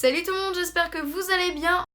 Salut tout le monde, j'espère que vous allez bien.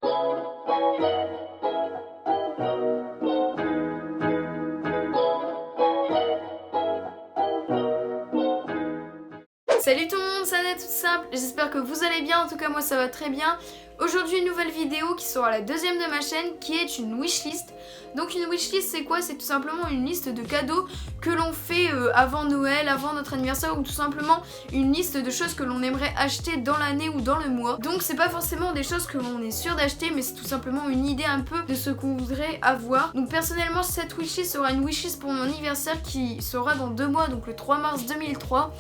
Salut tout le monde, ça n'est tout simple, j'espère que vous allez bien, en tout cas moi ça va très bien. Aujourd'hui une nouvelle vidéo qui sera la deuxième de ma chaîne qui est une wishlist. Donc une wishlist c'est quoi? C'est tout simplement une liste de cadeaux que l'on fait avant Noël, avant notre anniversaire, ou tout simplement une liste de choses que l'on aimerait acheter dans l'année ou dans le mois. Donc c'est pas forcément des choses que l'on est sûr d'acheter, mais c'est tout simplement une idée un peu de ce qu'on voudrait avoir. Donc personnellement cette wishlist sera une wishlist pour mon anniversaire qui sera dans 2 mois, donc le 3 mars 2003.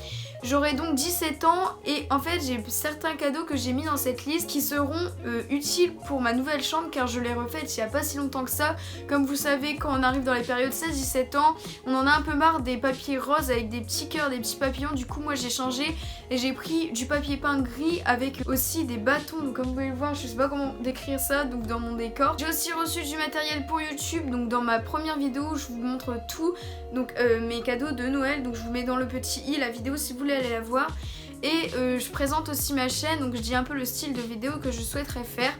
J'aurai donc 17 ans et en fait j'ai certains cadeaux que j'ai mis dans cette liste qui seront utiles pour ma nouvelle chambre, car je l'ai refaite il n'y a pas si longtemps que ça. Comme vous savez, quand on arrive dans les périodes 16-17 ans, on en a un peu marre des papiers roses avec des petits cœurs, des petits papillons. Du coup moi j'ai changé et j'ai pris du papier peint gris avec aussi des bâtons. Donc comme vous pouvez le voir, je sais pas comment décrire ça, donc dans mon décor. J'ai aussi reçu du matériel pour YouTube, donc dans ma première vidéo je vous montre tout, donc mes cadeaux de Noël. Donc je vous mets dans le petit i la vidéo si vous voulez aller la voir. Et je présente aussi ma chaîne, donc je dis un peu le style de vidéo que je souhaiterais faire.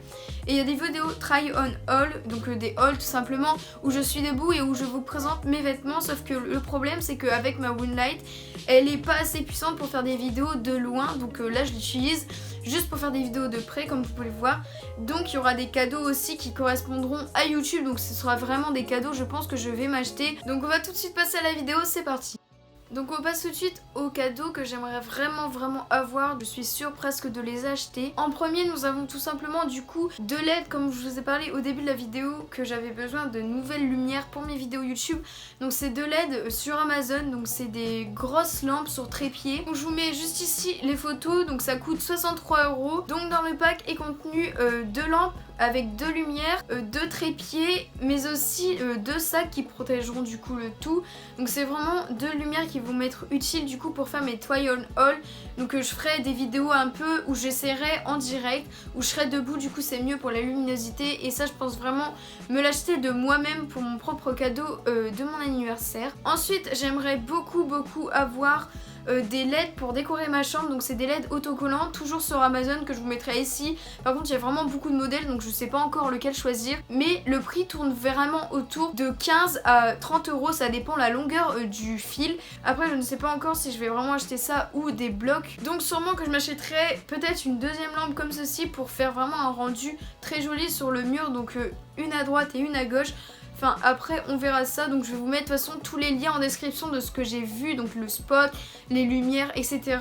Et il y a des vidéos try on haul, donc des hauls tout simplement, où je suis debout et où je vous présente mes vêtements. Sauf que le problème c'est qu'avec ma Winlight, elle est pas assez puissante pour faire des vidéos de loin. Donc là je l'utilise juste pour faire des vidéos de près comme vous pouvez le voir. Donc il y aura des cadeaux aussi qui correspondront à YouTube, donc ce sera vraiment des cadeaux je pense que je vais m'acheter. Donc on va tout de suite passer à la vidéo, c'est parti. Donc on passe tout de suite aux cadeaux que j'aimerais vraiment avoir. Je suis sûre presque de les acheter. En premier nous avons tout simplement du coup de LED, comme je vous ai parlé au début de la vidéo, que j'avais besoin de nouvelles lumières pour mes vidéos YouTube. Donc c'est de LED sur Amazon, donc c'est des grosses lampes sur trépied. Donc je vous mets juste ici les photos, donc ça coûte 63 €. Donc dans le pack est contenu 2 lampes avec 2 lumières, 2 trépieds, mais aussi 2 sacs qui protégeront du coup le tout. Donc c'est vraiment 2 lumières qui vont m'être utiles du coup pour faire mes try on haul. Donc je ferai des vidéos un peu où j'essaierai en direct, où je serai debout, du coup c'est mieux pour la luminosité. Et ça je pense vraiment me l'acheter de moi-même pour mon propre cadeau de mon anniversaire. Ensuite j'aimerais beaucoup avoir des LED pour décorer ma chambre. Donc c'est des LED autocollants, toujours sur Amazon, que je vous mettrai ici. Par contre il y a vraiment beaucoup de modèles, donc je sais pas encore lequel choisir, mais le prix tourne vraiment autour de 15 à 30 €, ça dépend la longueur du fil. Après je ne sais pas encore si je vais vraiment acheter ça ou des blocs, donc sûrement que je m'achèterai peut-être une deuxième lampe comme ceci pour faire vraiment un rendu très joli sur le mur, donc une à droite et une à gauche. Enfin après on verra ça, donc je vais vous mettre de toute façon tous les liens en description de ce que j'ai vu, donc le spot, les lumières, etc.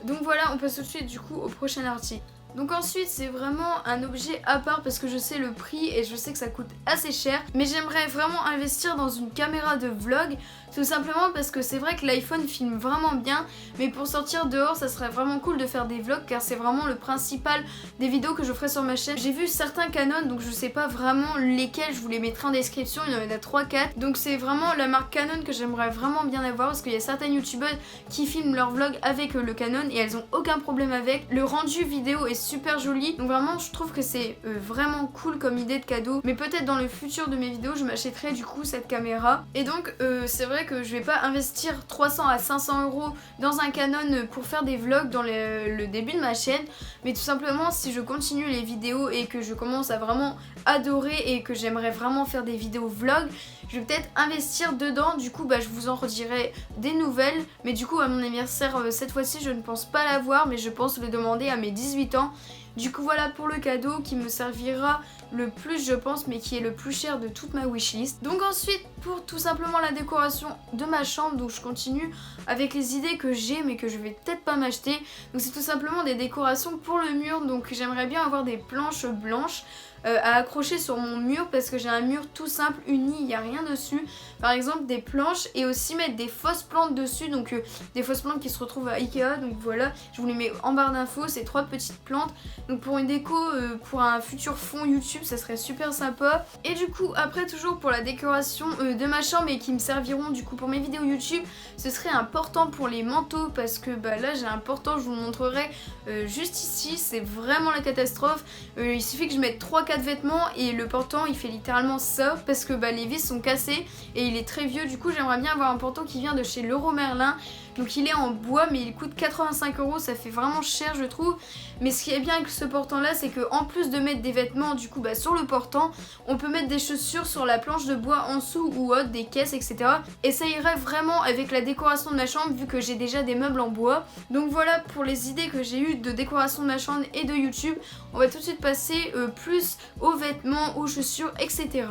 Donc voilà, on passe tout de suite du coup au prochain article. Donc ensuite c'est vraiment un objet à part parce que je sais le prix et je sais que ça coûte assez cher, mais j'aimerais vraiment investir dans une caméra de vlog, tout simplement parce que c'est vrai que l'iPhone filme vraiment bien, mais pour sortir dehors ça serait vraiment cool de faire des vlogs, car c'est vraiment le principal des vidéos que je ferai sur ma chaîne. J'ai vu certains Canon, donc je sais pas vraiment lesquels, je vous les mettrai en description, il y en a 3-4, donc c'est vraiment la marque Canon que j'aimerais vraiment bien avoir, parce qu'il y a certaines youtubeuses qui filment leurs vlogs avec le Canon et elles ont aucun problème avec. Le rendu vidéo est super joli, donc vraiment je trouve que c'est vraiment cool comme idée de cadeau. Mais peut-être dans le futur de mes vidéos je m'achèterai du coup cette caméra. Et donc c'est vrai que je vais pas investir 300 à 500 € dans un Canon pour faire des vlogs dans le début de ma chaîne, mais tout simplement si je continue les vidéos et que je commence à vraiment adorer et que j'aimerais vraiment faire des vidéos vlogs, je vais peut-être investir dedans. Du coup je vous en redirai des nouvelles, mais du coup à mon anniversaire cette fois-ci je ne pense pas l'avoir, mais je pense le demander à mes 18 ans. Du coup voilà pour le cadeau qui me servira le plus je pense, mais qui est le plus cher de toute ma wishlist. Donc ensuite pour tout simplement la décoration de ma chambre, donc je continue avec les idées que j'ai mais que je vais peut-être pas m'acheter. Donc c'est tout simplement des décorations pour le mur, donc j'aimerais bien avoir des planches blanches à accrocher sur mon mur, parce que j'ai un mur tout simple uni, il n'y a rien dessus. Par exemple des planches, et aussi mettre des fausses plantes dessus, donc des fausses plantes qui se retrouvent à Ikea. Donc voilà, je vous les mets en barre d'infos, ces 3 petites plantes. Donc pour une déco, pour un futur fond YouTube, ça serait super sympa. Et du coup après toujours pour la décoration de ma chambre et qui me serviront du coup pour mes vidéos YouTube, ce serait un portant pour les manteaux, parce que là j'ai un portant, je vous le montrerai juste ici, c'est vraiment la catastrophe. Il suffit que je mette 3-4 vêtements et le portant il fait littéralement ça, parce que les vis sont cassées et il est très vieux. Du coup j'aimerais bien avoir un portant qui vient de chez Leroy Merlin. Donc il est en bois mais il coûte 85 €, ça fait vraiment cher je trouve. Mais ce qui est bien avec ce portant là, c'est que en plus de mettre des vêtements du coup sur le portant, on peut mettre des chaussures sur la planche de bois en dessous ou autre, des caisses etc. Et ça irait vraiment avec la décoration de ma chambre vu que j'ai déjà des meubles en bois. Donc voilà pour les idées que j'ai eues de décoration de ma chambre et de YouTube. On va tout de suite passer plus aux vêtements, aux chaussures etc.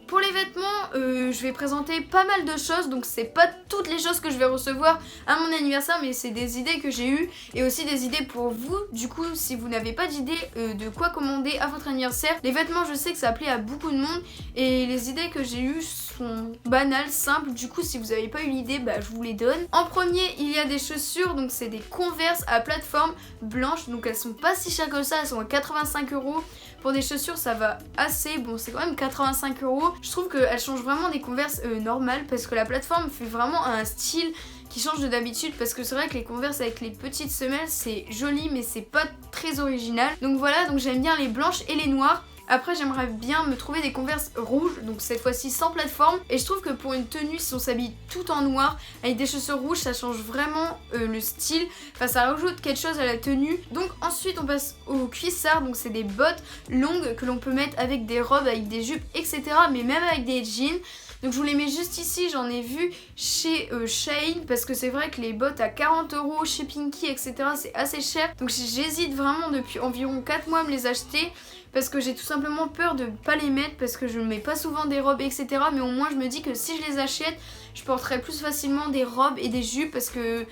Pour les vêtements, je vais présenter pas mal de choses, donc c'est pas toutes les choses que je vais recevoir à mon anniversaire, mais c'est des idées que j'ai eues et aussi des idées pour vous. Du coup, si vous n'avez pas d'idée de quoi commander à votre anniversaire, les vêtements, je sais que ça plaît à beaucoup de monde et les idées que j'ai eues sont banales, simples. Du coup, si vous n'avez pas eu l'idée, je vous les donne. En premier, il y a des chaussures, donc c'est des Converse à plateforme blanche, donc elles sont pas si chères que ça, elles sont à 85 €. Pour des chaussures, ça va assez, bon c'est quand même 85 €. Je trouve qu'elles changent vraiment des Converse normales parce que la plateforme fait vraiment un style qui change de d'habitude, parce que c'est vrai que les Converse avec les petites semelles c'est joli mais c'est pas très original. Donc voilà, donc j'aime bien les blanches et les noires. Après j'aimerais bien me trouver des Converse rouges, donc cette fois-ci sans plateforme. Et je trouve que pour une tenue, si on s'habille tout en noir avec des chaussures rouges, ça change vraiment le style. Enfin ça rajoute quelque chose à la tenue. Donc ensuite on passe aux cuissards, donc c'est des bottes longues que l'on peut mettre avec des robes, avec des jupes etc. Mais même avec des jeans. Donc je vous les mets juste ici, j'en ai vu chez Shein parce que c'est vrai que les bottes à 40 € chez Pinky etc. c'est assez cher. Donc j'hésite vraiment depuis environ 4 mois à me les acheter parce que j'ai tout simplement peur de pas les mettre parce que je ne mets pas souvent des robes etc. Mais au moins je me dis que si je les achète, je porterai plus facilement des robes et des jupes parce que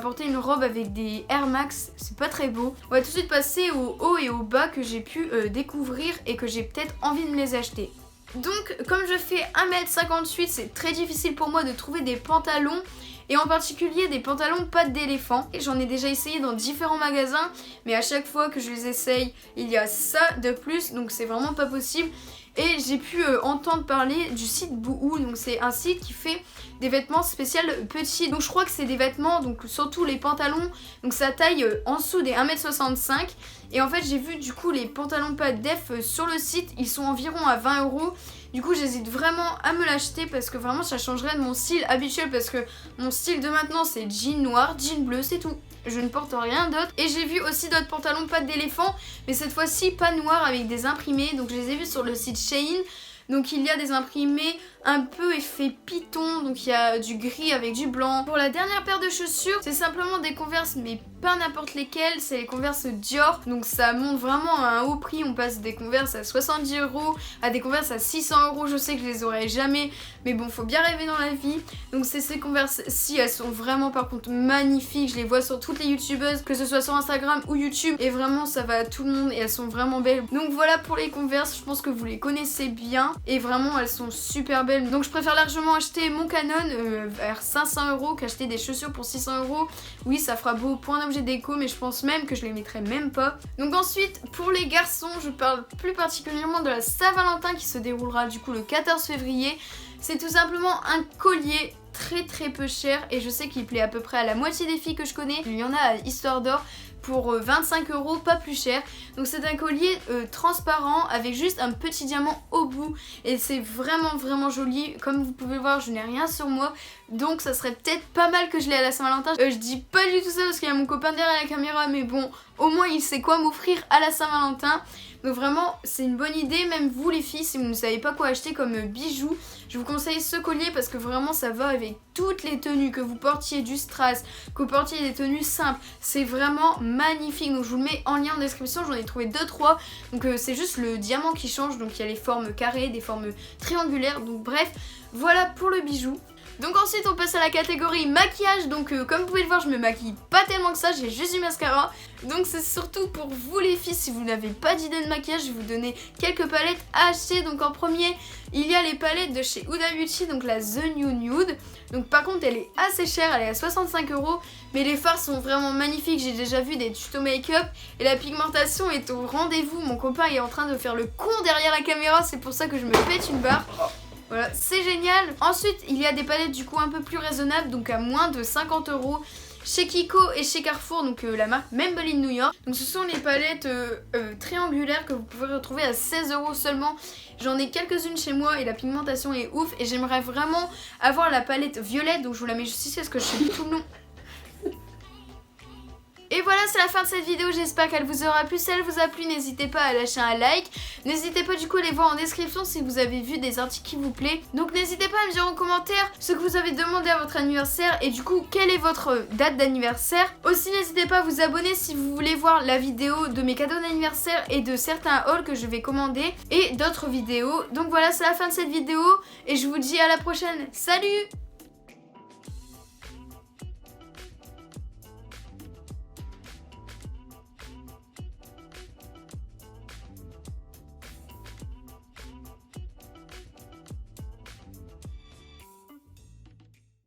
porter une robe avec des Air Max c'est pas très beau. On va tout de suite passer au haut et au bas que j'ai pu découvrir et que j'ai peut-être envie de me les acheter. Donc comme je fais 1m58, c'est très difficile pour moi de trouver des pantalons et en particulier des pantalons pattes d'éléphant. Et j'en ai déjà essayé dans différents magasins mais à chaque fois que je les essaye, il y a ça de plus, donc c'est vraiment pas possible. Et j'ai pu entendre parler du site Boohoo, donc c'est un site qui fait des vêtements spéciaux petits. Donc je crois que c'est des vêtements, donc surtout les pantalons, donc ça taille en dessous des 1m65. Et en fait j'ai vu du coup les pantalons pas def sur le site, ils sont environ à 20 €. Du coup j'hésite vraiment à me l'acheter parce que vraiment ça changerait de mon style habituel, parce que mon style de maintenant c'est jean noir, jean bleu, c'est tout. Je ne porte rien d'autre. Et j'ai vu aussi d'autres pantalons pattes d'éléphant, mais cette fois-ci pas noirs avec des imprimés. Donc je les ai vus sur le site Shein. Donc il y a des imprimés un peu effet python, donc il y a du gris avec du blanc. Pour la dernière paire de chaussures, c'est simplement des Converse mais pas n'importe lesquelles, c'est les Converse Dior. Donc ça monte vraiment à un haut prix, on passe des Converse à 70 € à des Converse à 600 €. Je sais que je les aurai jamais, mais bon, faut bien rêver dans la vie. Donc c'est ces Converse-ci, elles sont vraiment par contre magnifiques. Je les vois sur toutes les youtubeuses, que ce soit sur Instagram ou YouTube, et vraiment ça va à tout le monde et elles sont vraiment belles. Donc voilà pour les Converse, je pense que vous les connaissez bien et vraiment elles sont super belles. Donc je préfère largement acheter mon Canon vers 500 € qu'acheter des chaussures pour 600 €. Oui, ça fera beau point d'objet déco, mais je pense même que je les mettrai même pas. Donc ensuite pour les garçons, je parle plus particulièrement de la Saint-Valentin qui se déroulera du coup le 14 février. C'est tout simplement un collier très peu cher et je sais qu'il plaît à peu près à la moitié des filles que je connais. Il y en a à Histoire d'Or pour 25 €, pas plus cher. Donc c'est un collier transparent avec juste un petit diamant au bout et c'est vraiment joli. Comme vous pouvez le voir, je n'ai rien sur moi, donc ça serait peut-être pas mal que je l'ai à la Saint-Valentin. Je dis pas du tout ça parce qu'il y a mon copain derrière la caméra, mais bon, au moins il sait quoi m'offrir à la Saint-Valentin. Donc vraiment c'est une bonne idée. Même vous les filles, si vous ne savez pas quoi acheter comme bijoux, je vous conseille ce collier parce que vraiment ça va avec toutes les tenues, que vous portiez du strass, que vous portiez des tenues simples. C'est vraiment magnifique, donc je vous le mets en lien en description. J'en ai trouvé 2-3, donc c'est juste le diamant qui change. Donc il y a les formes carrées, des formes triangulaires, donc bref, voilà pour le bijou. Donc ensuite on passe à la catégorie maquillage. Donc comme vous pouvez le voir, je me maquille pas tellement que ça, j'ai juste du mascara. Donc c'est surtout pour vous les filles, si vous n'avez pas d'idée de maquillage, je vais vous donner quelques palettes à acheter. Donc en premier, il y a les palettes de chez Huda Beauty, donc la The New Nude. Donc par contre elle est assez chère, elle est à 65 €, mais les fards sont vraiment magnifiques. J'ai déjà vu des tutos make-up et la pigmentation est au rendez-vous. Mon copain est en train de faire le con derrière la caméra, c'est pour ça que je me pète une barre. Voilà, c'est génial. Ensuite, il y a des palettes du coup un peu plus raisonnables, donc à moins de 50 €. chez Kiko et chez Carrefour, donc la marque Maybelline New York. Donc ce sont les palettes triangulaires que vous pouvez retrouver à 16 € seulement. J'en ai quelques-unes chez moi et la pigmentation est ouf et j'aimerais vraiment avoir la palette violette, donc je vous la mets juste ici parce que je suis tout le long. Et voilà, c'est la fin de cette vidéo, j'espère qu'elle vous aura plu. Si elle vous a plu, n'hésitez pas à lâcher un like. N'hésitez pas du coup à les voir en description si vous avez vu des articles qui vous plaisent. Donc n'hésitez pas à me dire en commentaire ce que vous avez demandé à votre anniversaire et du coup quelle est votre date d'anniversaire. Aussi n'hésitez pas à vous abonner si vous voulez voir la vidéo de mes cadeaux d'anniversaire et de certains hauls que je vais commander et d'autres vidéos. Donc voilà, c'est la fin de cette vidéo et je vous dis à la prochaine. Salut!